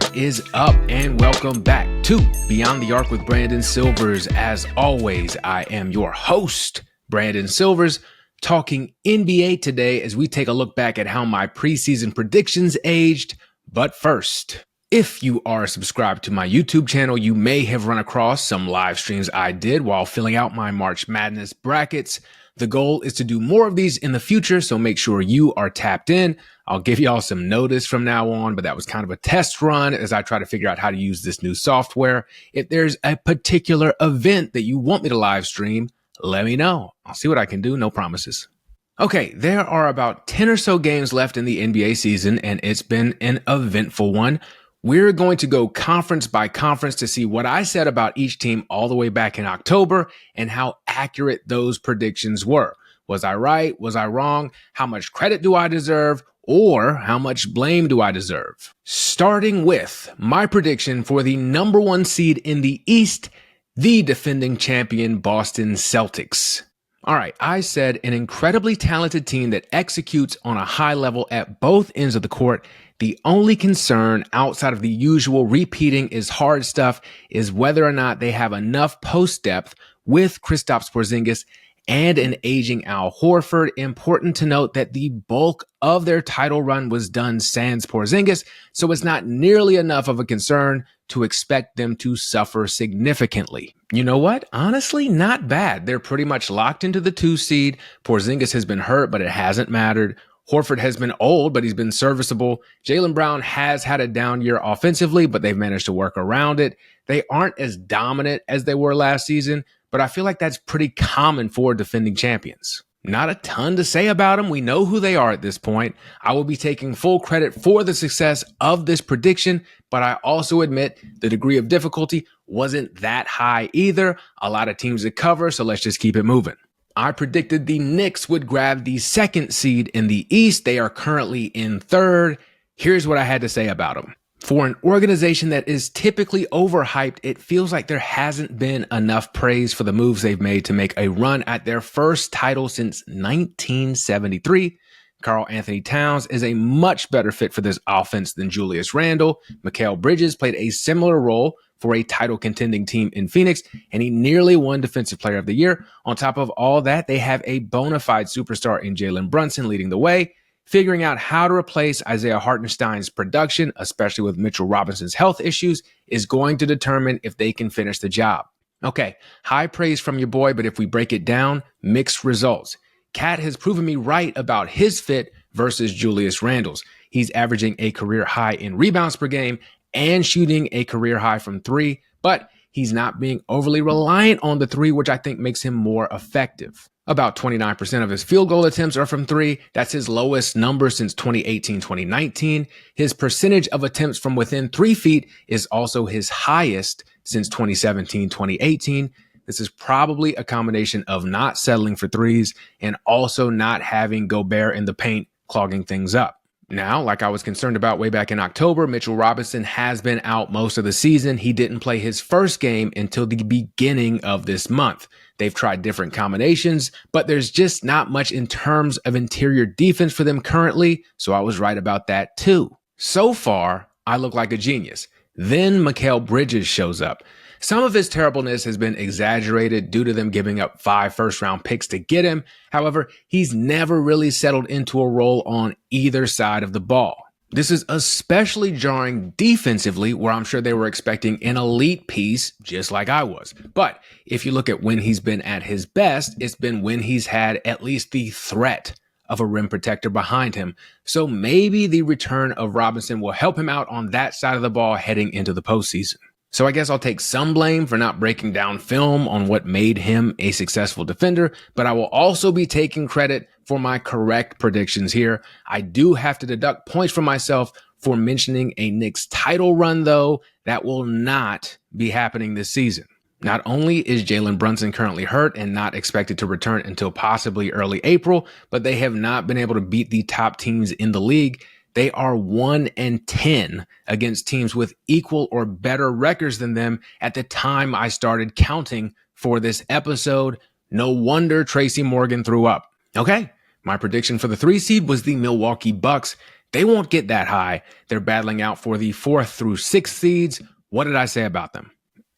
What is up, and welcome back to Beyond the Arc with Brandon Silvers. As always, I am your host, Brandon Silvers, talking NBA today as we take a look back at how my preseason predictions aged. But first, if you are subscribed to my YouTube channel, you may have run across some live streams I did while filling out my March Madness brackets. The goal is to do more of these in the future, so make sure you are tapped in. I'll give y'all some notice from now on, but that was kind of a test run as I try to figure out how to use this new software. If there's a particular event that you want me to live stream, let me know. I'll see what I can do, no promises. Okay, there are about 10 or so games left in the NBA season, and it's been an eventful one. We're going to go conference by conference to see what I said about each team all the way back in October and how accurate those predictions were. Was I right? Was I wrong? How much credit do I deserve? Or how much blame do I deserve? Starting with my prediction for the number one seed in the East, the defending champion Boston Celtics. All right, I said an incredibly talented team that executes on a high level at both ends of the court. The only concern outside of the usual repeating is hard stuff is whether or not they have enough post depth with Kristaps Porzingis and an aging Al Horford. Important to note that the bulk of their title run was done sans Porzingis, so it's not nearly enough of a concern to expect them to suffer significantly. You know what? Honestly, not bad. They're pretty much locked into the 2 seed. Porzingis has been hurt, but it hasn't mattered. Horford has been old, but he's been serviceable. Jaylen Brown has had a down year offensively, but they've managed to work around it. They aren't as dominant as they were last season, but I feel like that's pretty common for defending champions. Not a ton to say about them. We know who they are at this point. I will be taking full credit for the success of this prediction, but I also admit the degree of difficulty wasn't that high either. A lot of teams to cover, so let's just keep it moving. I predicted the Knicks would grab the 2nd seed in the East. They are currently in 3rd. Here's what I had to say about them. For an organization that is typically overhyped, it feels like there hasn't been enough praise for the moves they've made to make a run at their first title since 1973. Karl Anthony Towns is a much better fit for this offense than Julius Randle. Mikal Bridges played a similar role for a title contending team in Phoenix, and he nearly won Defensive Player of the Year. On top of all that, they have a bona fide superstar in Jalen Brunson leading the way. Figuring out how to replace Isaiah Hartenstein's production, especially with Mitchell Robinson's health issues, is going to determine if they can finish the job. Okay, high praise from your boy, but if we break it down, mixed results. Cat has proven me right about his fit versus Julius Randle's. He's averaging a career high in rebounds per game and shooting a career high from 3, but he's not being overly reliant on the 3, which I think makes him more effective. About 29% of his field goal attempts are from 3. That's his lowest number since 2018-2019. His percentage of attempts from within 3 feet is also his highest since 2017-2018. This is probably a combination of not settling for 3s and also not having Gobert in the paint clogging things up. Now, like I was concerned about way back in October, Mitchell Robinson has been out most of the season. He didn't play his first game until the beginning of this month. They've tried different combinations, but there's just not much in terms of interior defense for them currently, so I was right about that too. So far, I look like a genius. Then Mikal Bridges shows up. Some of his terribleness has been exaggerated due to them giving up 5 first-round picks to get him. However, he's never really settled into a role on either side of the ball. This is especially jarring defensively, where I'm sure they were expecting an elite piece, just like I was. But if you look at when he's been at his best, it's been when he's had at least the threat of a rim protector behind him. So maybe the return of Robinson will help him out on that side of the ball heading into the postseason. So I guess I'll take some blame for not breaking down film on what made him a successful defender, but I will also be taking credit for my correct predictions here. I do have to deduct points from myself for mentioning a Knicks title run, though. That will not be happening this season. Not only is Jalen Brunson currently hurt and not expected to return until possibly early April, but they have not been able to beat the top teams in the league. They are 1-10 against teams with equal or better records than them at the time I started counting for this episode. No wonder Tracy Morgan threw up. Okay, my prediction for the 3 seed was the Milwaukee Bucks. They won't get that high. They're battling out for the 4th through 6th seeds. What did I say about them?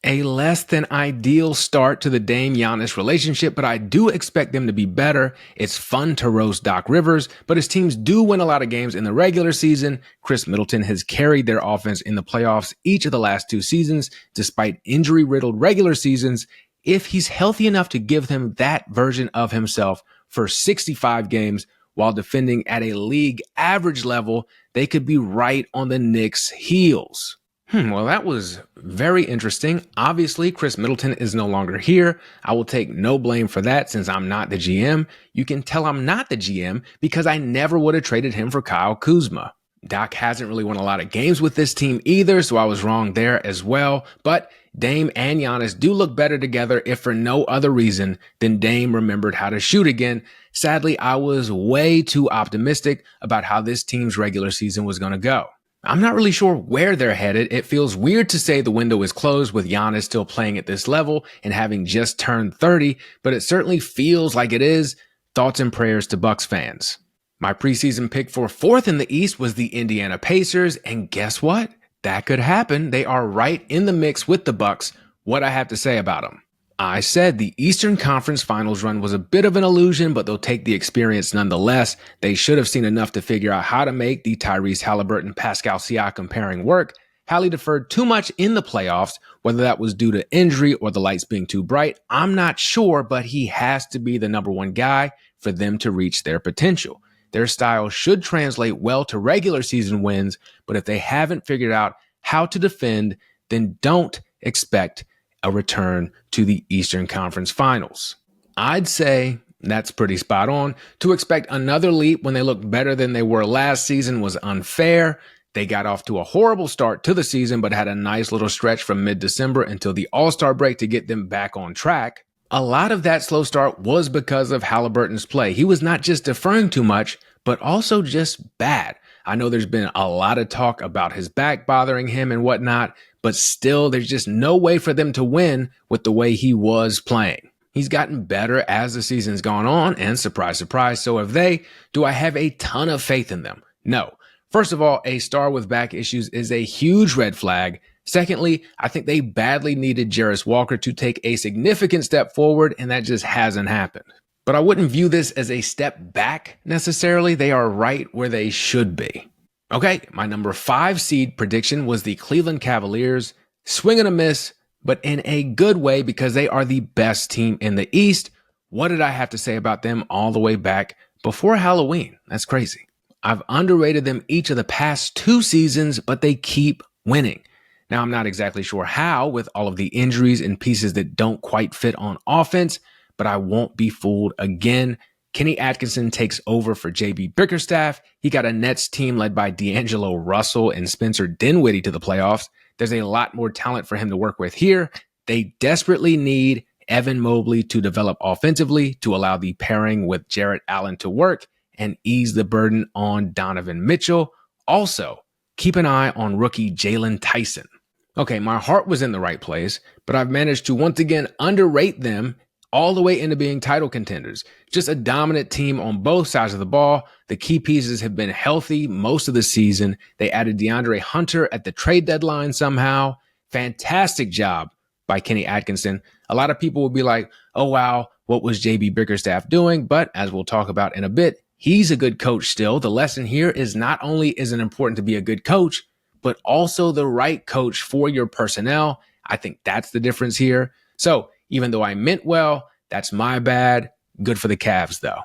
A less than ideal start to the Dame Giannis relationship, but I do expect them to be better. It's fun to roast Doc Rivers, but his teams do win a lot of games in the regular season. Chris Middleton has carried their offense in the playoffs each of the last 2 seasons, despite injury-riddled regular seasons. If he's healthy enough to give them that version of himself for 65 games while defending at a league average level, they could be right on the Knicks' heels. Well, that was very interesting. Obviously, Chris Middleton is no longer here. I will take no blame for that since I'm not the GM. You can tell I'm not the GM because I never would have traded him for Kyle Kuzma. Doc hasn't really won a lot of games with this team either, so I was wrong there as well. But Dame and Giannis do look better together, if for no other reason than Dame remembered how to shoot again. Sadly, I was way too optimistic about how this team's regular season was going to go. I'm not really sure where they're headed. It feels weird to say the window is closed with Giannis still playing at this level and having just turned 30, but it certainly feels like it is. Thoughts and prayers to Bucks fans. My preseason pick for 4th in the East was the Indiana Pacers, and guess what? That could happen. They are right in the mix with the Bucks. What I have to say about them? I said the Eastern Conference Finals run was a bit of an illusion, but they'll take the experience nonetheless. They should have seen enough to figure out how to make the Tyrese Halliburton Pascal Siakam pairing work. Hallie deferred too much in the playoffs, whether that was due to injury or the lights being too bright. I'm not sure, but he has to be the number 1 guy for them to reach their potential. Their style should translate well to regular season wins, but if they haven't figured out how to defend, then don't expect a return to the Eastern Conference Finals. I'd say that's pretty spot on. To expect another leap when they look better than they were last season was unfair. They got off to a horrible start to the season, but had a nice little stretch from mid-December until the All-Star break to get them back on track. A lot of that slow start was because of Halliburton's play. He was not just deferring too much, but also just bad. I know there's been a lot of talk about his back bothering him and whatnot, but still, there's just no way for them to win with the way he was playing. He's gotten better as the season's gone on, and surprise, surprise, so have they. Do I have a ton of faith in them? No. First of all, a star with back issues is a huge red flag. Secondly, I think they badly needed Jarris Walker to take a significant step forward, and that just hasn't happened. But I wouldn't view this as a step back necessarily. They are right where they should be. Okay, my number 5 seed prediction was the Cleveland Cavaliers. Swing and a miss, but in a good way because they are the best team in the East. What did I have to say about them all the way back before Halloween? That's crazy. I've underrated them each of the past 2 seasons, but they keep winning. Now, I'm not exactly sure how with all of the injuries and pieces that don't quite fit on offense, but I won't be fooled again. Kenny Atkinson takes over for J.B. Bickerstaff. He got a Nets team led by D'Angelo Russell and Spencer Dinwiddie to the playoffs. There's a lot more talent for him to work with here. They desperately need Evan Mobley to develop offensively to allow the pairing with Jarrett Allen to work and ease the burden on Donovan Mitchell. Also, keep an eye on rookie Jalen Tyson. Okay, my heart was in the right place, but I've managed to once again underrate them all the way into being title contenders. Just a dominant team on both sides of the ball. The key pieces have been healthy most of the season. They added DeAndre Hunter at the trade deadline somehow. Fantastic job by Kenny Atkinson. A lot of people will be like, oh, wow, what was JB Bickerstaff doing? But as we'll talk about in a bit, he's a good coach still. The lesson here is not only is it important to be a good coach, but also the right coach for your personnel. I think that's the difference here. So even though I meant well, that's my bad. Good for the Cavs, though.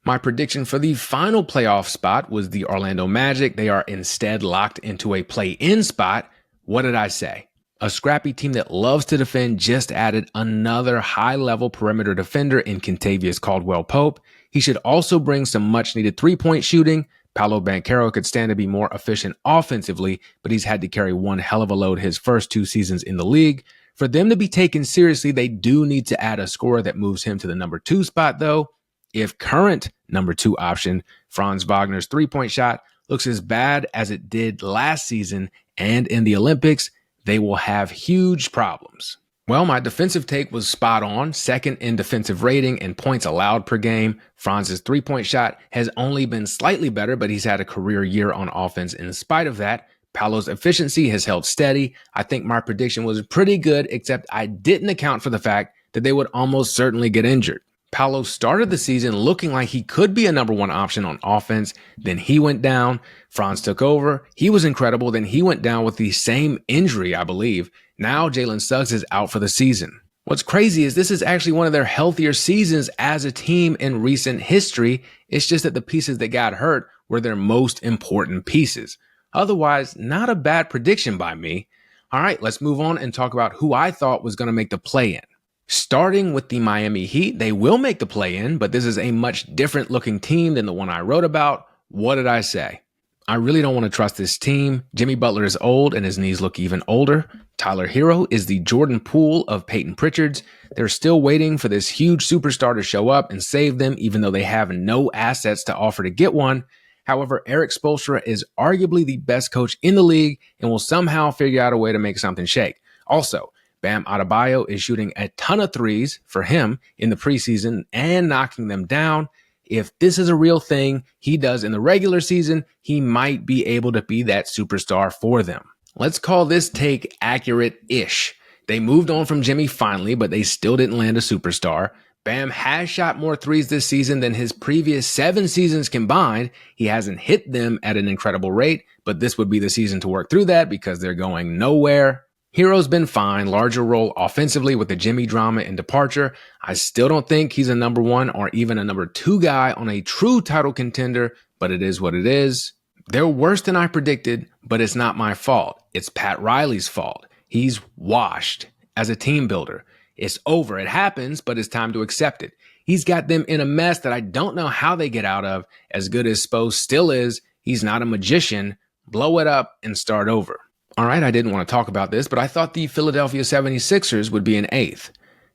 My prediction for the final playoff spot was the Orlando Magic. They are instead locked into a play-in spot. What did I say? A scrappy team that loves to defend just added another high-level perimeter defender in Kentavious Caldwell-Pope. He should also bring some much-needed three-point shooting. Paolo Banchero could stand to be more efficient offensively, but he's had to carry one hell of a load his first 2 seasons in the league. For them to be taken seriously, they do need to add a scorer that moves him to the number 2 spot, though. If current number 2 option, Franz Wagner's three-point shot, looks as bad as it did last season and in the Olympics, they will have huge problems. Well, my defensive take was spot on, second in defensive rating and points allowed per game. Franz's three-point shot has only been slightly better, but he's had a career year on offense in spite of that. Paolo's efficiency has held steady. I think my prediction was pretty good, except I didn't account for the fact that they would almost certainly get injured. Paolo started the season looking like he could be a number one option on offense. Then he went down. Franz took over. He was incredible. Then he went down with the same injury, I believe. Now Jalen Suggs is out for the season. What's crazy is this is actually one of their healthier seasons as a team in recent history. It's just that the pieces that got hurt were their most important pieces. Otherwise, not a bad prediction by me. All right, let's move on and talk about who I thought was going to make the play-in. Starting with the Miami Heat, they will make the play-in, but this is a much different looking team than the one I wrote about. What did I say? I really don't want to trust this team. Jimmy Butler is old and his knees look even older. Tyler Hero is the Jordan Poole of Peyton Pritchard's. They're still waiting for this huge superstar to show up and save them, even though they have no assets to offer to get one. However, Eric Spoelstra is arguably the best coach in the league and will somehow figure out a way to make something shake. Also, Bam Adebayo is shooting a ton of threes for him in the preseason and knocking them down. If this is a real thing he does in the regular season, he might be able to be that superstar for them. Let's call this take accurate-ish. They moved on from Jimmy finally, but they still didn't land a superstar. Bam has shot more threes this season than his previous 7 seasons combined. He hasn't hit them at an incredible rate, but this would be the season to work through that because they're going nowhere. Hero's been fine, larger role offensively with the Jimmy drama and departure. I still don't think he's a number 1 or even a number 2 guy on a true title contender, but it is what it is. They're worse than I predicted, but it's not my fault. It's Pat Riley's fault. He's washed as a team builder. It's over. It happens, but it's time to accept it. He's got them in a mess that I don't know how they get out of. As good as Spo still is, he's not a magician. Blow it up and start over. All right, I didn't want to talk about this, but I thought the Philadelphia 76ers would be in 8th.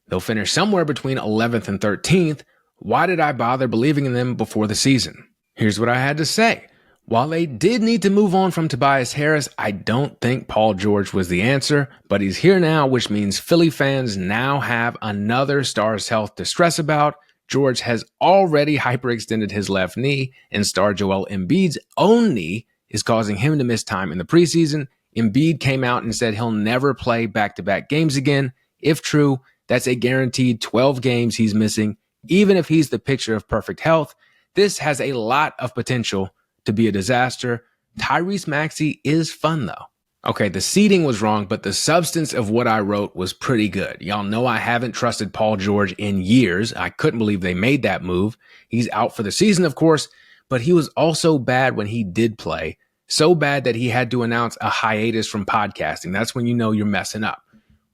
They'll finish somewhere between 11th and 13th. Why did I bother believing in them before the season? Here's what I had to say. While they did need to move on from Tobias Harris, I don't think Paul George was the answer, but he's here now, which means Philly fans now have another star's health to stress about. George has already hyperextended his left knee, and star Joel Embiid's own knee is causing him to miss time in the preseason. Embiid came out and said he'll never play back-to-back games again. If true, that's a guaranteed 12 games he's missing, even if he's the picture of perfect health. This has a lot of potential to be a disaster. Tyrese Maxey is fun, though. Okay, the seeding was wrong, but the substance of what I wrote was pretty good. Y'all know I haven't trusted Paul George in years. I couldn't believe they made that move. He's out for the season, of course, but he was also bad when he did play. So bad that he had to announce a hiatus from podcasting. That's when you know you're messing up.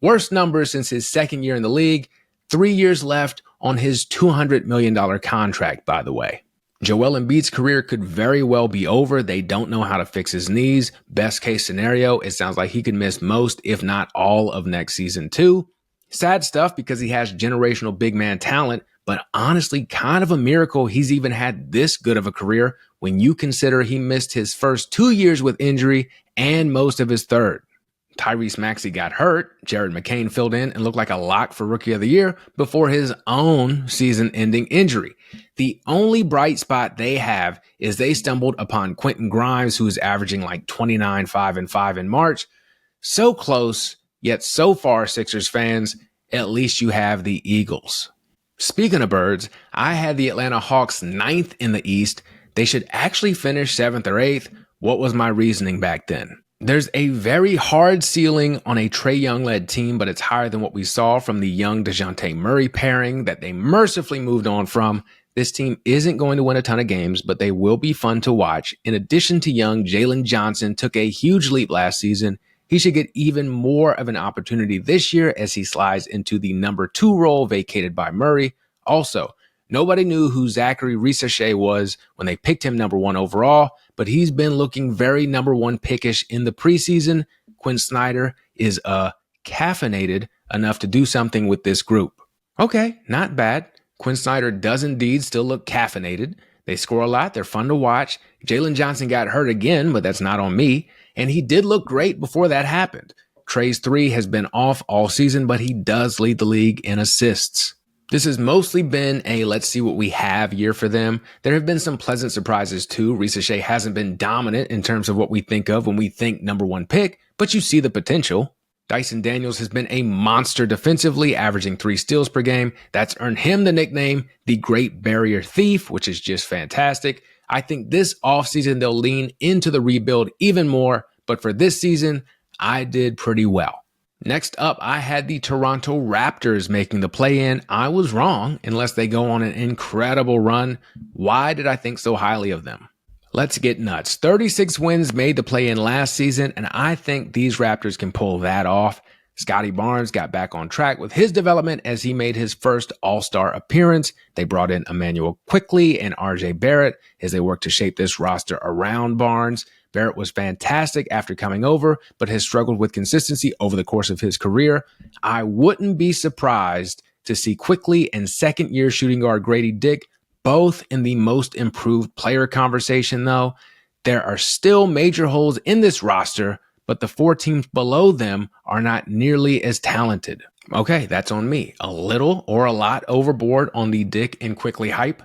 Worst numbers since his second year in the league. 3 years left on his $200 million contract, by the way. Joel Embiid's career could very well be over. They don't know how to fix his knees. Best case scenario, it sounds like he could miss most, if not all, of next season too. Sad stuff because he has generational big man talent, but honestly, kind of a miracle he's even had this good of a career when you consider he missed his first 2 years with injury and most of his third. Tyrese Maxey got hurt. Jared McCain filled in and looked like a lock for Rookie of the Year before his own season-ending injury. The only bright spot they have is they stumbled upon Quentin Grimes, who's averaging like 29, 5, and 5 in March. So close, yet so far, Sixers fans, at least you have the Eagles. Speaking of birds, I had the Atlanta Hawks 9th in the East. They should actually finish 7th or 8th. What was my reasoning back then? There's a very hard ceiling on a Trae Young-led team, but it's higher than what we saw from the Young DeJounte Murray pairing that they mercifully moved on from. This team isn't going to win a ton of games, but they will be fun to watch. In addition to Young, Jalen Johnson took a huge leap last season. He should get even more of an opportunity this year as he slides into the number 2 role vacated by Murray. Also, nobody knew who Zachary Risachet was when they picked him number 1 overall, but he's been looking very number 1 pickish in the preseason. Quinn Snyder is caffeinated enough to do something with this group. Okay, not bad. Quinn Snyder does indeed still look caffeinated. They score a lot. They're fun to watch. Jalen Johnson got hurt again, but that's not on me. And he did look great before that happened. Trey's three has been off all season, but he does lead the league in assists. This has mostly been a let's see what we have year for them. There have been some pleasant surprises too. Risa Shea hasn't been dominant in terms of what we think of when we think number one pick, but you see the potential. Dyson Daniels has been a monster defensively, averaging 3 steals per game. That's earned him the nickname, the Great Barrier Thief, which is just fantastic. I think this offseason they'll lean into the rebuild even more, but for this season, I did pretty well. Next up, I had the Toronto Raptors making the play-in. I was wrong, unless they go on an incredible run. Why did I think so highly of them? Let's get nuts. 36 wins made the play-in last season, and I think these Raptors can pull that off. Scotty Barnes got back on track with his development as he made his first All-Star appearance. They brought in Emmanuel Quickley and RJ Barrett as they worked to shape this roster around Barnes. Barrett was fantastic after coming over, but has struggled with consistency over the course of his career. I wouldn't be surprised to see Quickley and second-year shooting guard Grady Dick both in the most improved player conversation, though. There are still major holes in this roster, but the 4 teams below them are not nearly as talented. Okay, that's on me. A little or a lot overboard on the Dick and Quickley hype.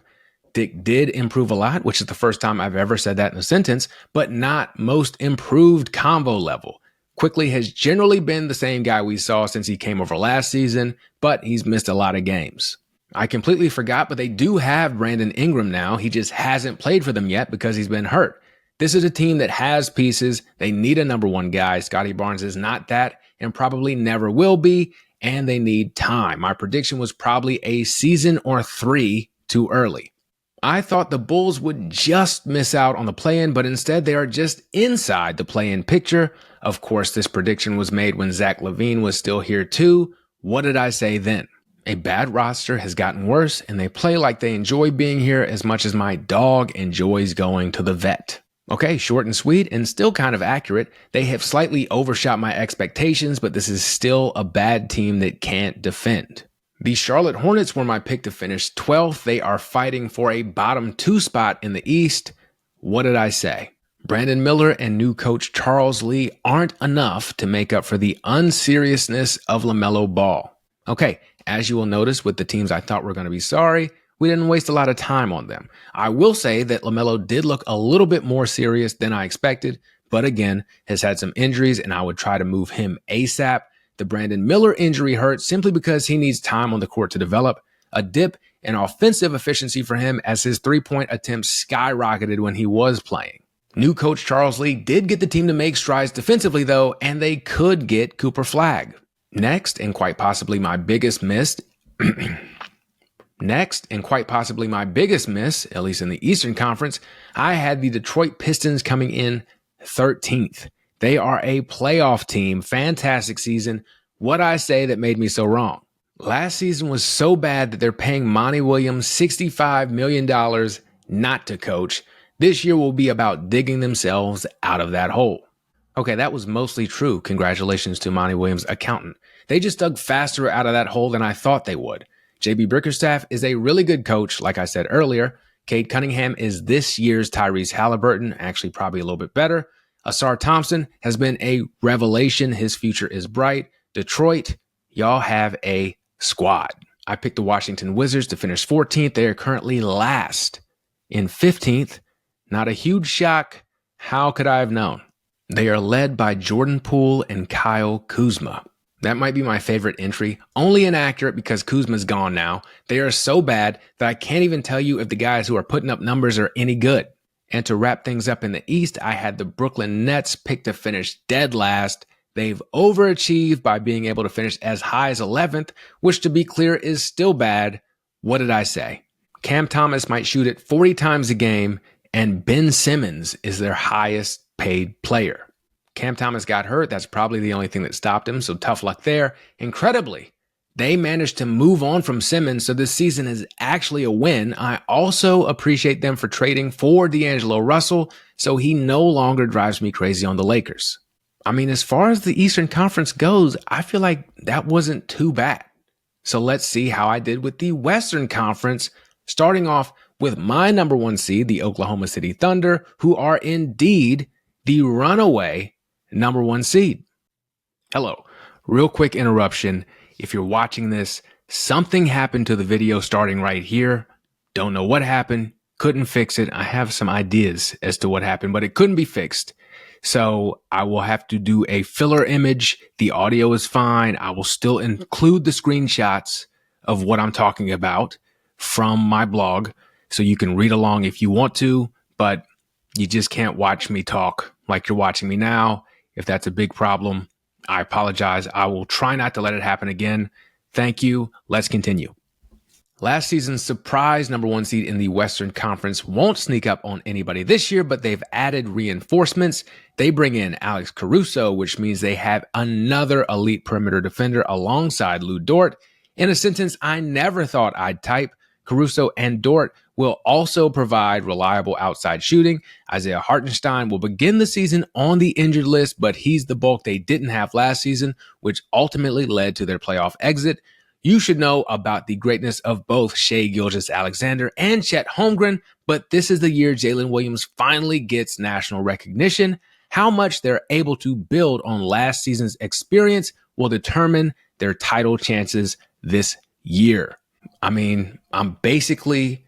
Dick did improve a lot, which is the first time I've ever said that in a sentence, but not most improved combo level. Quickley has generally been the same guy we saw since he came over last season, but he's missed a lot of games. I completely forgot, but they do have Brandon Ingram now. He just hasn't played for them yet because he's been hurt. This is a team that has pieces. They need a number one guy. Scotty Barnes is not that and probably never will be, and they need time. My prediction was probably a season or 3 too early. I thought the Bulls would just miss out on the play-in, but instead they are just inside the play-in picture. Of course, this prediction was made when Zach LaVine was still here too. What did I say then? A bad roster has gotten worse, and they play like they enjoy being here as much as my dog enjoys going to the vet. Okay, short and sweet and still kind of accurate. They have slightly overshot my expectations, but this is still a bad team that can't defend. The Charlotte Hornets were my pick to finish 12th. They are fighting for a bottom 2 spot in the East. What did I say? Brandon Miller and new coach Charles Lee aren't enough to make up for the unseriousness of LaMelo Ball. Okay, as you will notice with the teams I thought were going to be sorry, we didn't waste a lot of time on them. I will say that LaMelo did look a little bit more serious than I expected, but again, has had some injuries and I would try to move him ASAP. The Brandon Miller injury hurt simply because he needs time on the court to develop. A dip in offensive efficiency for him as his 3-point attempts skyrocketed when he was playing. New coach Charles Lee did get the team to make strides defensively though, and they could get Cooper Flagg. Next, and quite possibly my biggest miss, at least in the Eastern Conference, I had the Detroit Pistons coming in 13th. They are a playoff team. Fantastic season. What'd I say that made me so wrong? Last season was so bad that they're paying Monty Williams $65 million not to coach. This year will be about digging themselves out of that hole. Okay, that was mostly true. Congratulations to Monty Williams' accountant. They just dug faster out of that hole than I thought they would. JB Bickerstaff is a really good coach, like I said earlier. Cade Cunningham is this year's Tyrese Halliburton, actually probably a little bit better. Asar Thompson has been a revelation. His future is bright. Detroit, y'all have a squad. I picked the Washington Wizards to finish 14th. They are currently last in 15th. Not a huge shock. How could I have known? They are led by Jordan Poole and Kyle Kuzma. That might be my favorite entry, only inaccurate because Kuzma's gone now. They are so bad that I can't even tell you if the guys who are putting up numbers are any good. And to wrap things up in the East, I had the Brooklyn Nets picked to finish dead last. They've overachieved by being able to finish as high as 11th, which to be clear is still bad. What did I say? Cam Thomas might shoot it 40 times a game, and Ben Simmons is their highest paid player. Cam Thomas got hurt. That's probably the only thing that stopped him, so tough luck there. Incredibly, they managed to move on from Simmons, so this season is actually a win. I also appreciate them for trading for D'Angelo Russell, so he no longer drives me crazy on the Lakers. I mean, as far as the Eastern Conference goes, I feel like that wasn't too bad. So let's see how I did with the Western Conference, starting off with my number 1 seed, the Oklahoma City Thunder, who are indeed the runaway number 1 seed. Hello. Real quick interruption. If you're watching this, something happened to the video starting right here. Don't know what happened. Couldn't fix it. I have some ideas as to what happened, but it couldn't be fixed. So I will have to do a filler image. The audio is fine. I will still include the screenshots of what I'm talking about from my blog, so you can read along if you want to, but you just can't watch me talk like you're watching me now. If that's a big problem, I apologize. I will try not to let it happen again. Thank you. Let's continue. Last season's surprise number one seed in the Western Conference won't sneak up on anybody this year, but they've added reinforcements. They bring in Alex Caruso, which means they have another elite perimeter defender alongside Lou Dort. In a sentence I never thought I'd type, Caruso and Dort will also provide reliable outside shooting. Isaiah Hartenstein will begin the season on the injured list, but he's the bulk they didn't have last season, which ultimately led to their playoff exit. You should know about the greatness of both Shai Gilgeous-Alexander and Chet Holmgren, but this is the year Jalen Williams finally gets national recognition. How much they're able to build on last season's experience will determine their title chances this year. I mean, I'm basically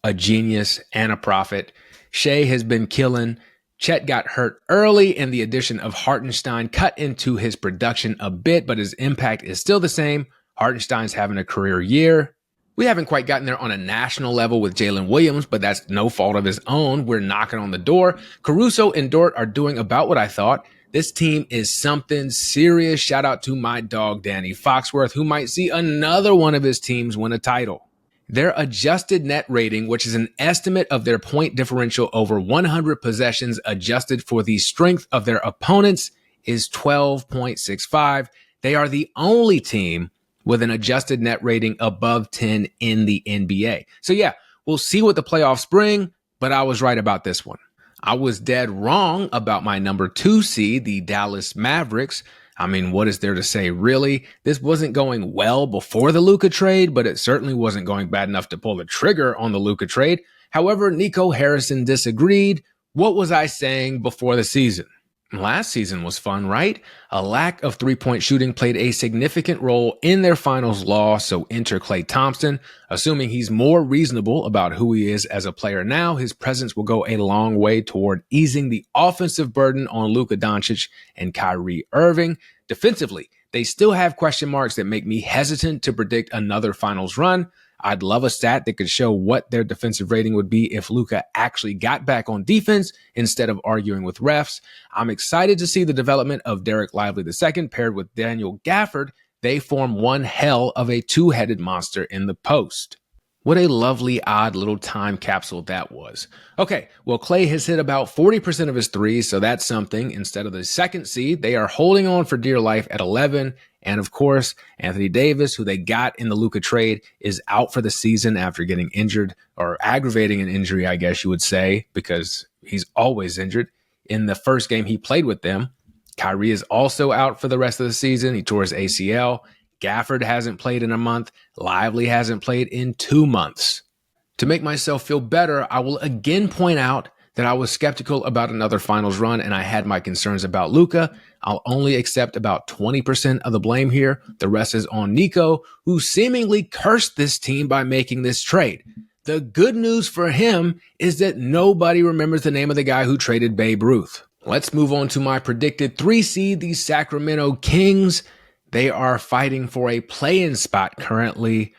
a genius and a prophet. Shai has been killing. Chet got hurt early, and the addition of Hartenstein cut into his production a bit, but his impact is still the same. Hartenstein's having a career year. We haven't quite gotten there on a national level with Jalen Williams, but that's no fault of his own. We're knocking on the door. Caruso and Dort are doing about what I thought. This team is something serious. Shout out to my dog, Danny Foxworth, who might see another one of his teams win a title. Their adjusted net rating, which is an estimate of their point differential over 100 possessions adjusted for the strength of their opponents, is 12.65. They are the only team with an adjusted net rating above 10 in the NBA. So yeah, we'll see what the playoffs bring, but I was right about this one. I was dead wrong about my number 2 seed, the Dallas Mavericks. I mean, what is there to say, really? This wasn't going well before the Luka trade, but it certainly wasn't going bad enough to pull the trigger on the Luka trade. However, Nico Harrison disagreed. What was I saying before the season? Last season was fun, right? A lack of three-point shooting played a significant role in their finals loss, so enter Klay Thompson. Assuming he's more reasonable about who he is as a player now, his presence will go a long way toward easing the offensive burden on Luka Doncic and Kyrie Irving. Defensively, they still have question marks that make me hesitant to predict another finals run. I'd love a stat that could show what their defensive rating would be if Luka actually got back on defense instead of arguing with refs. I'm excited to see the development of Derek Lively II paired with Daniel Gafford. They form one hell of a two-headed monster in the post. What a lovely, odd little time capsule that was. Okay, well, Klay has hit about 40% of his threes, so that's something. Instead of the second seed, they are holding on for dear life at 11. And of course, Anthony Davis, who they got in the Luka trade, is out for the season after getting injured, or aggravating an injury, I guess you would say, because he's always injured. In the first game he played with them, Kyrie is also out for the rest of the season. He tore his ACL. Gafford hasn't played in a month. Lively hasn't played in 2 months. To make myself feel better, I will again point out that I was skeptical about another finals run and I had my concerns about Luka. I'll only accept about 20% of the blame here. The rest is on Nico, who seemingly cursed this team by making this trade. The good news for him is that nobody remembers the name of the guy who traded Babe Ruth. Let's move on to my predicted 3 seed, the Sacramento Kings. They are fighting for a play-in spot currently.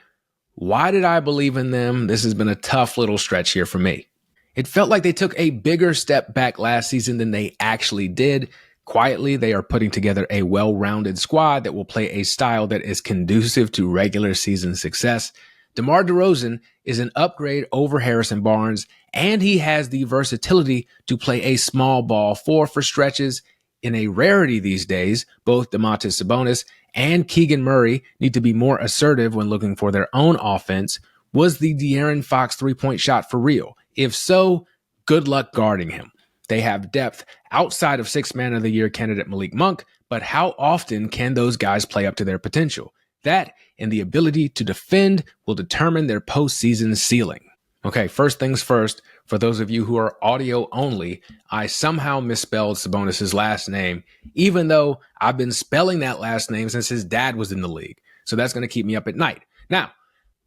Why did I believe in them? This has been a tough little stretch here for me. It felt like they took a bigger step back last season than they actually did. Quietly, they are putting together a well-rounded squad that will play a style that is conducive to regular season success. DeMar DeRozan is an upgrade over Harrison Barnes, and he has the versatility to play a small ball 4 for stretches. In a rarity these days, both Domantas Sabonis and Keegan Murray need to be more assertive when looking for their own offense. Was the De'Aaron Fox three-point shot for real? If so, good luck guarding him. They have depth outside of Sixth Man of the Year candidate Malik Monk, but how often can those guys play up to their potential? That and the ability to defend will determine their postseason ceiling. Okay, first things first, for those of you who are audio only, I somehow misspelled Sabonis' last name, even though I've been spelling that last name since his dad was in the league. So that's going to keep me up at night. Now,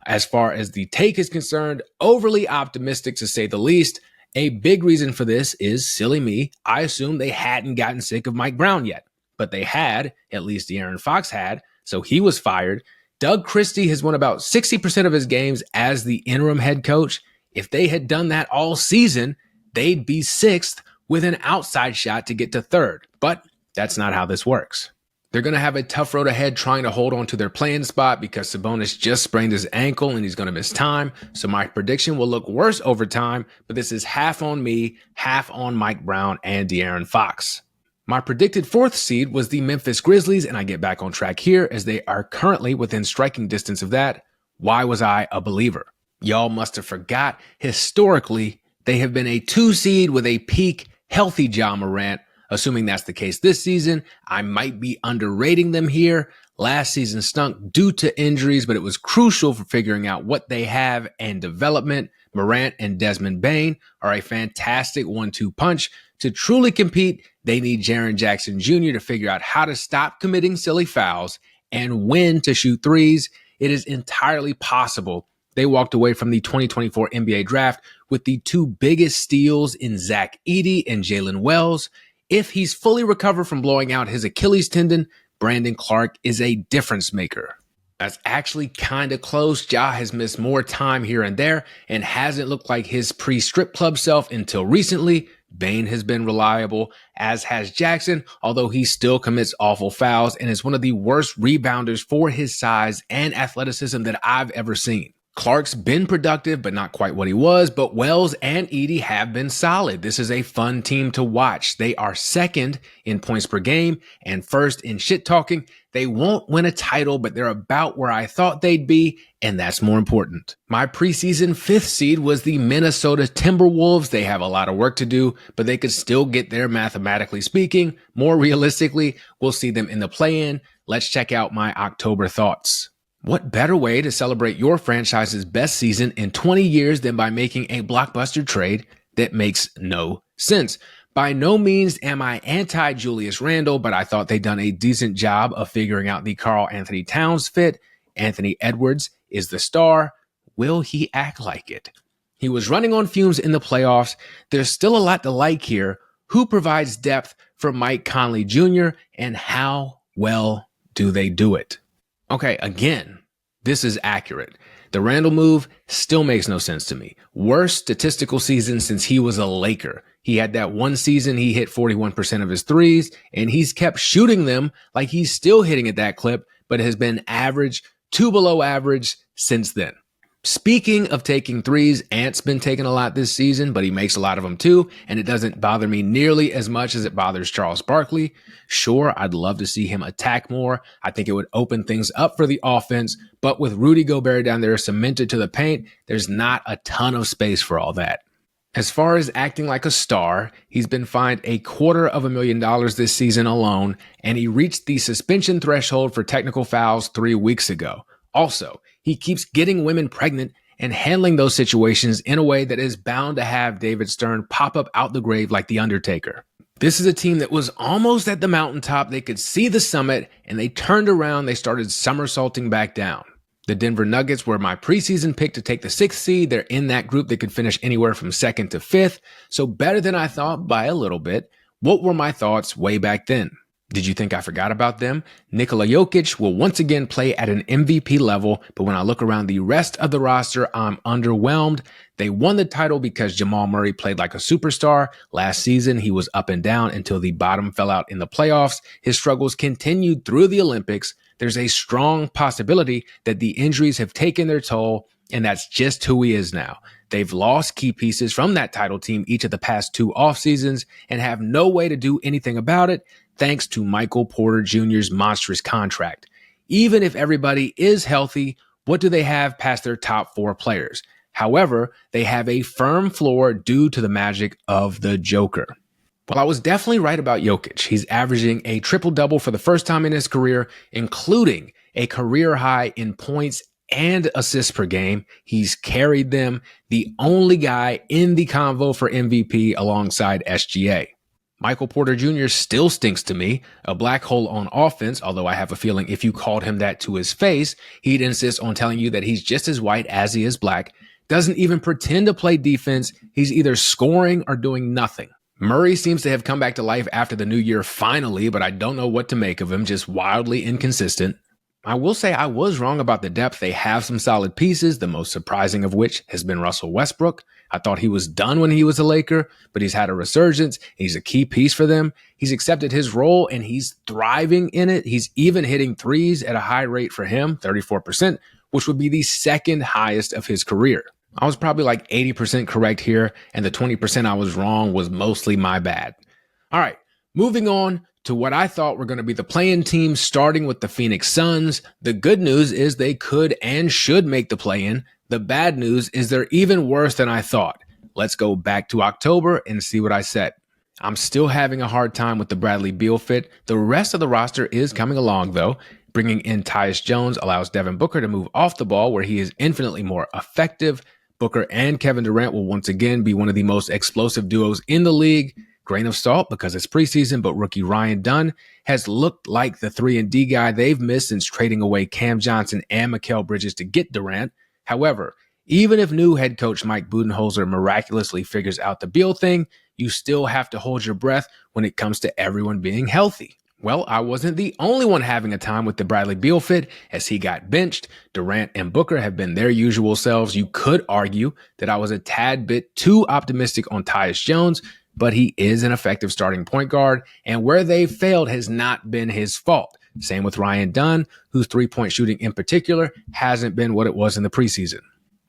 as far as the take is concerned, overly optimistic to say the least. A big reason for this is silly me. I assumed they hadn't gotten sick of Mike Brown yet, but they had, at least De'Aaron Fox had, so he was fired. Doug Christie has won about 60% of his games as the interim head coach. If they had done that all season, they'd be sixth with an outside shot to get to third. But that's not how this works. They're going to have a tough road ahead trying to hold on to their playing spot because Sabonis just sprained his ankle and he's going to miss time. So my prediction will look worse over time, but this is half on me, half on Mike Brown and De'Aaron Fox. My predicted fourth seed was the Memphis Grizzlies, and I get back on track here as they are currently within striking distance of that. Why was I a believer? Y'all must have forgot, historically, they have been a 2 seed with a peak healthy Ja Morant. Assuming that's the case this season, I might be underrating them here. Last season stunk due to injuries, but it was crucial for figuring out what they have and development. Morant and Desmond Bane are a fantastic 1-2 punch. To truly compete, they need Jaren Jackson Jr. to figure out how to stop committing silly fouls and when to shoot threes. It is entirely possible they walked away from the 2024 NBA draft with the 2 biggest steals in Zach Edey and Jalen Wells. If he's fully recovered from blowing out his Achilles tendon, Brandon Clark is a difference maker. That's actually kind of close. Ja has missed more time here and there and hasn't looked like his pre-strip club self until recently. Bane has been reliable, as has Jackson, although he still commits awful fouls and is one of the worst rebounders for his size and athleticism that I've ever seen. Clark's been productive, but not quite what he was, but Wells and Edey have been solid. This is a fun team to watch. They are second in points per game and first in shit talking. They won't win a title, but they're about where I thought they'd be, and that's more important. My preseason 5th seed was the Minnesota Timberwolves. They have a lot of work to do, but they could still get there mathematically speaking. More realistically, we'll see them in the play-in. Let's check out my October thoughts. What better way to celebrate your franchise's best season in 20 years than by making a blockbuster trade that makes no sense? By no means am I anti-Julius Randle, but I thought they'd done a decent job of figuring out the Karl Anthony Towns fit. Anthony Edwards is the star. Will he act like it? He was running on fumes in the playoffs. There's still a lot to like here. Who provides depth for Mike Conley Jr., and how well do they do it? Okay, again, this is accurate. The Randle move still makes no sense to me. Worst statistical season since he was a Laker. He had that one season he hit 41% of his threes, and he's kept shooting them like he's still hitting at that clip, but has been average to below average since then. Speaking of taking threes, Ant's been taking a lot this season, but he makes a lot of them too, and it doesn't bother me nearly as much as it bothers Charles Barkley. Sure, I'd love to see him attack more. I think it would open things up for the offense, but with Rudy Gobert down there cemented to the paint, there's not a ton of space for all that. As far as acting like a star, he's been fined $250,000 this season alone, and he reached the suspension threshold for technical fouls 3 weeks ago. Also, he keeps getting women pregnant and handling those situations in a way that is bound to have David Stern pop up out the grave like The Undertaker. This is a team that was almost at the mountaintop. They could see the summit, and they turned around. They started somersaulting back down. The Denver Nuggets were my preseason pick to take the 6th seed. They're in that group that could finish anywhere from 2nd to 5th. So better than I thought by a little bit. What were my thoughts way back then? Did you think I forgot about them? Nikola Jokic will once again play at an MVP level, but when I look around the rest of the roster, I'm underwhelmed. They won the title because Jamal Murray played like a superstar. Last season, he was up and down until the bottom fell out in the playoffs. His struggles continued through the Olympics. There's a strong possibility that the injuries have taken their toll, and that's just who he is now. They've lost key pieces from that title team each of the past 2 off seasons and have no way to do anything about it, thanks to Michael Porter Jr.'s monstrous contract. Even if everybody is healthy, what do they have past their top 4 players? However, they have a firm floor due to the magic of the Joker. Well, I was definitely right about Jokic. He's averaging a triple-double for the first time in his career, including a career high in points and assists per game. He's carried them, the only guy in the convo for MVP alongside SGA. Michael Porter Jr. still stinks to me, a black hole on offense, although I have a feeling if you called him that to his face, he'd insist on telling you that he's just as white as he is black, doesn't even pretend to play defense, he's either scoring or doing nothing. Murray seems to have come back to life after the new year finally, but I don't know what to make of him, just wildly inconsistent. I will say I was wrong about the depth. They have some solid pieces, the most surprising of which has been Russell Westbrook. I thought he was done when he was a Laker, but he's had a resurgence. He's a key piece for them. He's accepted his role and he's thriving in it. He's even hitting threes at a high rate for him, 34%, which would be the second highest of his career. I was probably like 80% correct here, and the 20% I was wrong was mostly my bad. All right, moving on to what I thought were going to be the play-in teams, starting with the Phoenix Suns. The good news is they could and should make the play-in. The bad news is they're even worse than I thought. Let's go back to October and see what I said. I'm still having a hard time with the Bradley Beal fit. The rest of the roster is coming along, though. Bringing in Tyus Jones allows Devin Booker to move off the ball, where he is infinitely more effective. Booker and Kevin Durant will once again be one of the most explosive duos in the league. Grain of salt because it's preseason, but rookie Ryan Dunn has looked like the 3-and-D guy they've missed since trading away Cam Johnson and Mikal Bridges to get Durant. However, even if new head coach Mike Budenholzer miraculously figures out the Beal thing, you still have to hold your breath when it comes to everyone being healthy. Well, I wasn't the only one having a time with the Bradley Beal fit as he got benched. Durant and Booker have been their usual selves. You could argue that I was a tad bit too optimistic on Tyus Jones, but he is an effective starting point guard, and where they failed has not been his fault. Same with Ryan Dunn, whose three-point shooting in particular hasn't been what it was in the preseason.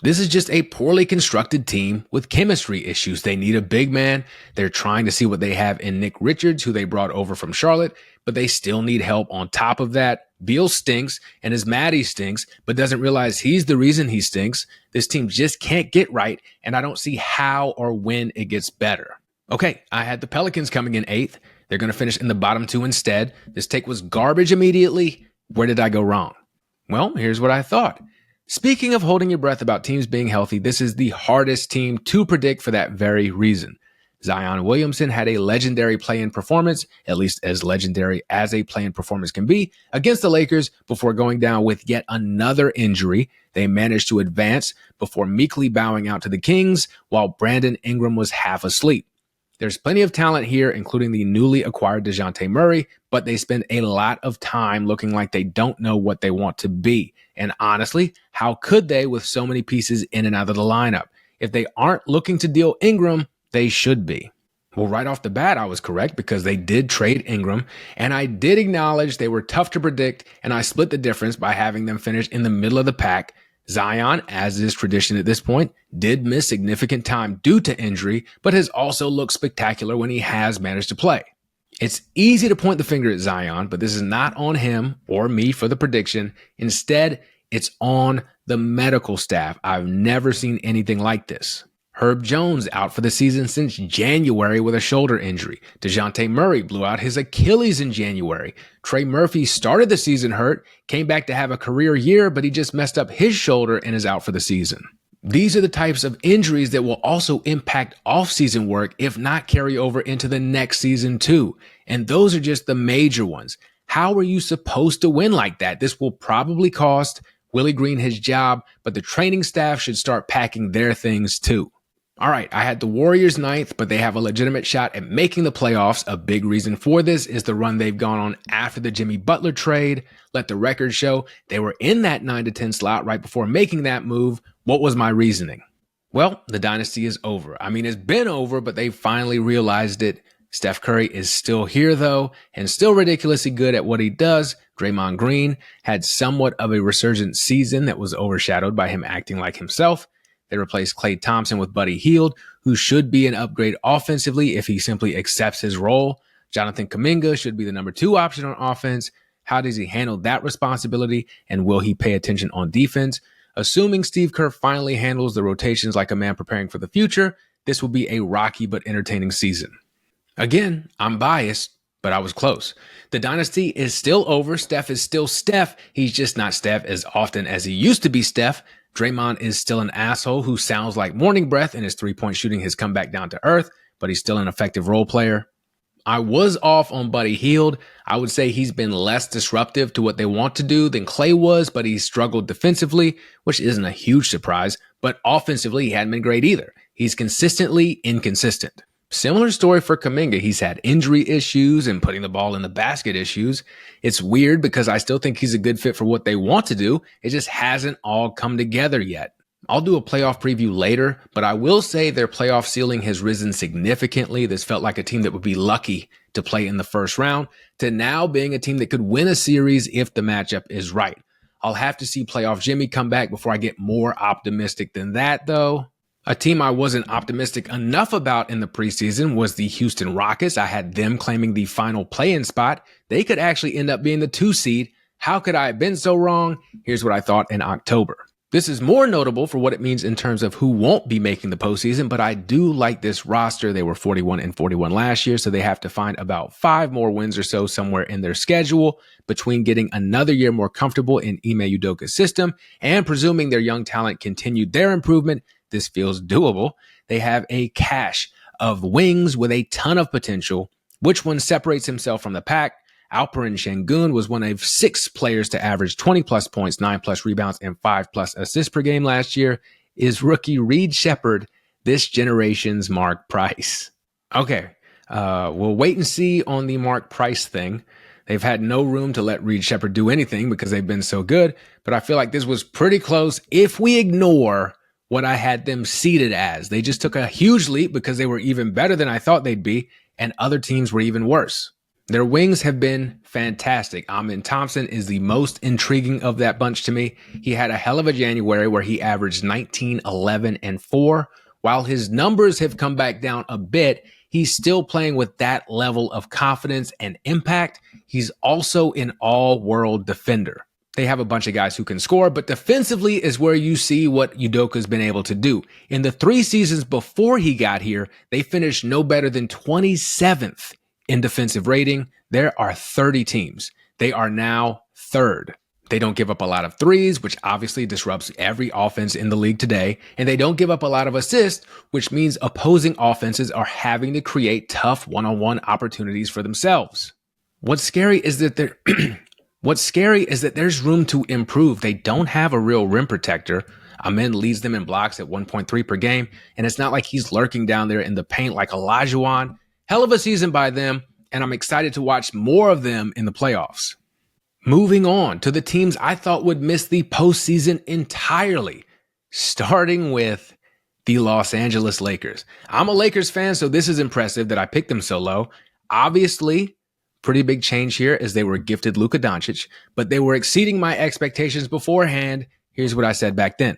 This is just a poorly constructed team with chemistry issues. They need a big man. They're trying to see what they have in Nick Richards, who they brought over from Charlotte, but they still need help on top of that. Beal stinks and is mad he stinks, but doesn't realize he's the reason he stinks. This team just can't get right, and I don't see how or when it gets better. Okay, I had the Pelicans coming in 8th. They're going to finish in the bottom 2 instead. This take was garbage immediately. Where did I go wrong? Well, here's what I thought. Speaking of holding your breath about teams being healthy, this is the hardest team to predict for that very reason. Zion Williamson had a legendary play-in performance, at least as legendary as a play-in performance can be, against the Lakers before going down with yet another injury. They managed to advance before meekly bowing out to the Kings while Brandon Ingram was half asleep. There's plenty of talent here, including the newly acquired DeJounte Murray, but they spend a lot of time looking like they don't know what they want to be. And honestly, how could they with so many pieces in and out of the lineup? If they aren't looking to deal Ingram, they should be. Well, right off the bat, I was correct because they did trade Ingram, and I did acknowledge they were tough to predict, and I split the difference by having them finish in the middle of the pack. Zion, as is tradition at this point, did miss significant time due to injury, but has also looked spectacular when he has managed to play. It's easy to point the finger at Zion, but this is not on him or me for the prediction. Instead, it's on the medical staff. I've never seen anything like this. Herb Jones out for the season since January with a shoulder injury. DeJounte Murray blew out his Achilles in January. Trey Murphy started the season hurt, came back to have a career year, but he just messed up his shoulder and is out for the season. These are the types of injuries that will also impact off-season work, if not carry over into the next season too. And those are just the major ones. How are you supposed to win like that? This will probably cost Willie Green his job, but the training staff should start packing their things too. All right, I had the Warriors 9th, but they have a legitimate shot at making the playoffs. A big reason for this is the run they've gone on after the Jimmy Butler trade. Let the record show they were in that 9-10 slot right before making that move. What was my reasoning? Well, the dynasty is over. I mean, it's been over, but they finally realized it. Steph Curry is still here, though, and still ridiculously good at what he does. Draymond Green had somewhat of a resurgent season that was overshadowed by him acting like himself. They replaced Klay Thompson with Buddy Hield, who should be an upgrade offensively if he simply accepts his role. Jonathan Kuminga should be the number 2 option on offense. How does he handle that responsibility, and will he pay attention on defense? Assuming Steve Kerr finally handles the rotations like a man preparing for the future, this will be a rocky but entertaining season. Again, I'm biased. but I was close. The dynasty is still over. Steph is still Steph. He's just not Steph as often as he used to be Steph. Draymond is still an asshole who sounds like morning breath, and his three-point shooting has come back down to earth, but he's still an effective role player. I was off on Buddy Hield. I would say he's been less disruptive to what they want to do than Clay was, but he's struggled defensively, which isn't a huge surprise, but offensively, he hadn't been great either. He's consistently inconsistent. Similar story for Kuminga. He's had injury issues and putting the ball in the basket issues. It's weird because I still think he's a good fit for what they want to do. It just hasn't all come together yet. I'll do a playoff preview later, but I will say their playoff ceiling has risen significantly. This felt like a team that would be lucky to play in the first round to now being a team that could win a series if the matchup is right. I'll have to see playoff Jimmy come back before I get more optimistic than that, though. A team I wasn't optimistic enough about in the preseason was the Houston Rockets. I had them claiming the final play-in spot. They could actually end up being the 2 seed. How could I have been so wrong? Here's what I thought in October. This is more notable for what it means in terms of who won't be making the postseason, but I do like this roster. They were 41-41 last year, so they have to find about 5 more wins or so somewhere in their schedule between getting another year more comfortable in Ime Udoka's system and presuming their young talent continued their improvement. This feels doable. They have a cache of wings with a ton of potential. Which one separates himself from the pack? Alperen Şengün was one of 6 players to average 20-plus points, 9-plus rebounds, and 5-plus assists per game last year. Is rookie Reed Shepherd this generation's Mark Price? Okay, we'll wait and see on the Mark Price thing. They've had no room to let Reed Shepherd do anything because they've been so good, but I feel like this was pretty close if we ignore what I had them seeded as. They just took a huge leap because they were even better than I thought they'd be, and other teams were even worse. Their wings have been fantastic. Amen Thompson is the most intriguing of that bunch to me. He had a hell of a January where he averaged 19, 11, and 4. While his numbers have come back down a bit, he's still playing with that level of confidence and impact. He's also an all-world defender. They have a bunch of guys who can score, but defensively is where you see what Udoka's been able to do. In the 3 seasons before he got here, they finished no better than 27th in defensive rating. There are 30 teams. They are now 3rd. They don't give up a lot of threes, which obviously disrupts every offense in the league today. And they don't give up a lot of assists, which means opposing offenses are having to create tough one-on-one opportunities for themselves. What's scary is that there's room to improve. They don't have a real rim protector. Amen leads them in blocks at 1.3 per game. And it's not like he's lurking down there in the paint like Olajuwon. Hell of a season by them, and I'm excited to watch more of them in the playoffs. Moving on to the teams I thought would miss the postseason entirely, starting with the Los Angeles Lakers. I'm a Lakers fan, so this is impressive that I picked them so low. Obviously, pretty big change here as they were gifted Luka Doncic, but they were exceeding my expectations beforehand. Here's what I said back then.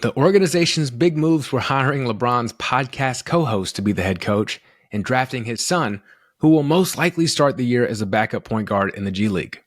The organization's big moves were hiring LeBron's podcast co-host to be the head coach and drafting his son, who will most likely start the year as a backup point guard in the G League.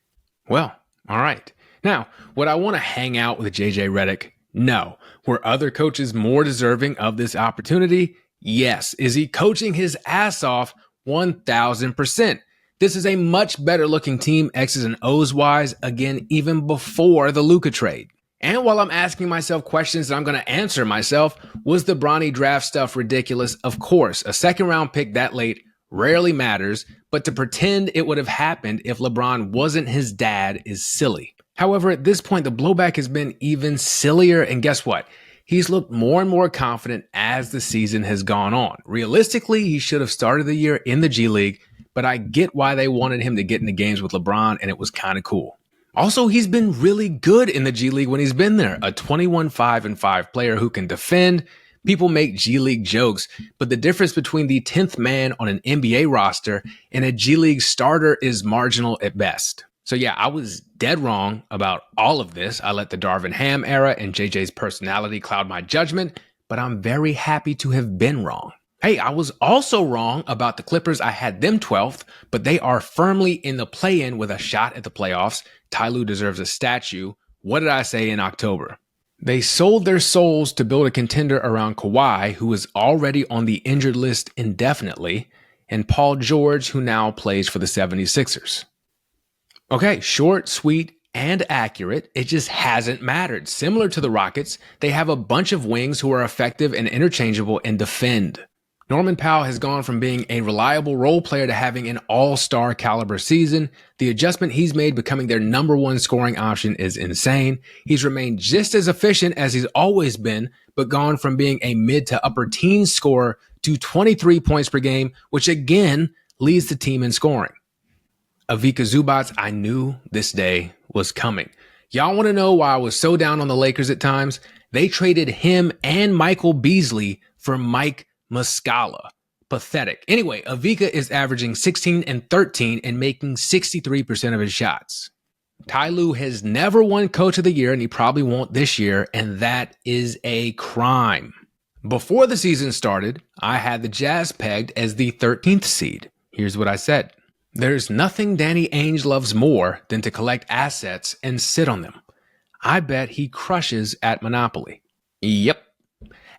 Well, all right. Now, would I want to hang out with JJ Redick? No. Were other coaches more deserving of this opportunity? Yes. Is he coaching his ass off? 1,000%. This is a much better looking team, X's and O's wise, again, even before the Luka trade. And while I'm asking myself questions that I'm going to answer myself, was the Bronny draft stuff ridiculous? Of course. A second round pick that late rarely matters, but to pretend it would have happened if LeBron wasn't his dad is silly. However, at this point, the blowback has been even sillier, and guess what? He's looked more and more confident as the season has gone on. Realistically, he should have started the year in the G League, but I get why they wanted him to get into games with LeBron, and it was kind of cool. Also, he's been really good in the G League when he's been there. A 21-5-5 player who can defend. People make G League jokes, but the difference between the 10th man on an NBA roster and a G League starter is marginal at best. So yeah, I was dead wrong about all of this. I let the Darvin Ham era and JJ's personality cloud my judgment, but I'm very happy to have been wrong. Hey, I was also wrong about the Clippers. I had them 12th, but they are firmly in the play-in with a shot at the playoffs. Ty Lue deserves a statue. What did I say in October? They sold their souls to build a contender around Kawhi, who is already on the injured list indefinitely, and Paul George, who now plays for the 76ers. Okay, short, sweet, and accurate. It just hasn't mattered. Similar to the Rockets, they have a bunch of wings who are effective and interchangeable and defend. Norman Powell has gone from being a reliable role player to having an all-star caliber season. The adjustment he's made becoming their number one scoring option is insane. He's remained just as efficient as he's always been, but gone from being a mid to upper teen scorer to 23 points per game, which again leads the team in scoring. Ivica Zubac, I knew this day was coming. Y'all want to know why I was so down on the Lakers at times? They traded him and Michael Beasley for Mike Muscala. Pathetic. Anyway, Ivica is averaging 16 and 13 and making 63% of his shots. Ty Lue has never won Coach of the Year, and he probably won't this year, and that is a crime. Before the season started, I had the Jazz pegged as the 13th seed. Here's what I said. There's nothing Danny Ainge loves more than to collect assets and sit on them. I bet he crushes at Monopoly. Yep.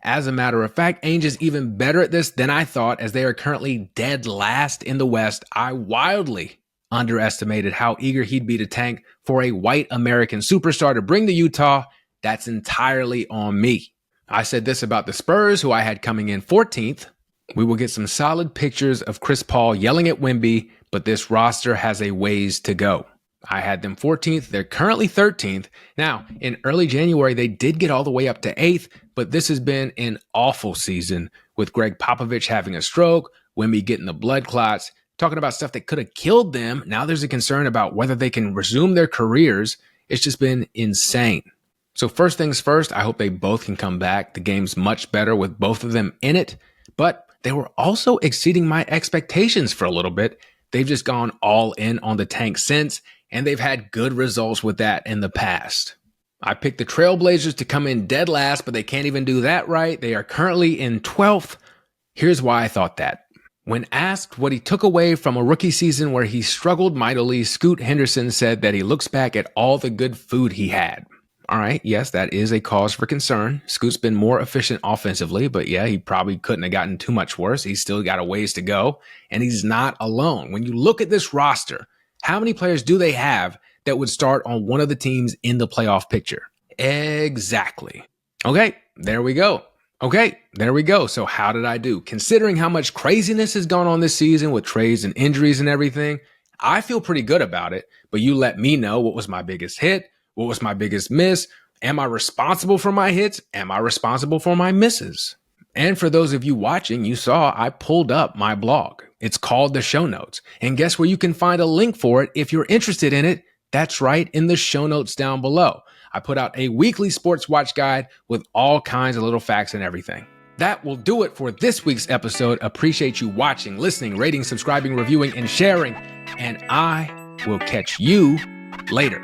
As a matter of fact, Ainge is even better at this than I thought, as they are currently dead last in the West. I wildly underestimated how eager he'd be to tank for a white American superstar to bring to Utah. That's entirely on me. I said this about the Spurs, who I had coming in 14th. We will get some solid pictures of Chris Paul yelling at Wemby, but this roster has a ways to go. I had them 14th. They're currently 13th. Now, in early January, they did get all the way up to 8th, but this has been an awful season with Greg Popovich having a stroke, Wemby getting the blood clots, talking about stuff that could have killed them. Now there's a concern about whether they can resume their careers. It's just been insane. So first things first, I hope they both can come back. The game's much better with both of them in it, but they were also exceeding my expectations for a little bit. They've just gone all in on the tank since, and they've had good results with that in the past. I picked the Trailblazers to come in dead last, but they can't even do that right. They are currently in 12th. Here's why I thought that. When asked what he took away from a rookie season where he struggled mightily, Scoot Henderson said that he looks back at all the good food he had. All right, yes, that is a cause for concern. Scoot's been more efficient offensively, but yeah, he probably couldn't have gotten too much worse. He's still got a ways to go, and he's not alone. When you look at this roster, how many players do they have that would start on one of the teams in the playoff picture? Exactly. Okay, there we go. So how did I do? Considering how much craziness has gone on this season with trades and injuries and everything, I feel pretty good about it, but you let me know what was my biggest hit. What was my biggest miss? Am I responsible for my hits? Am I responsible for my misses? And for those of you watching, you saw I pulled up my blog. It's called The Show Notes. And guess where you can find a link for it if you're interested in it? That's right, in the show notes down below. I put out a weekly sports watch guide with all kinds of little facts and everything. That will do it for this week's episode. Appreciate you watching, listening, rating, subscribing, reviewing, and sharing. And I will catch you later.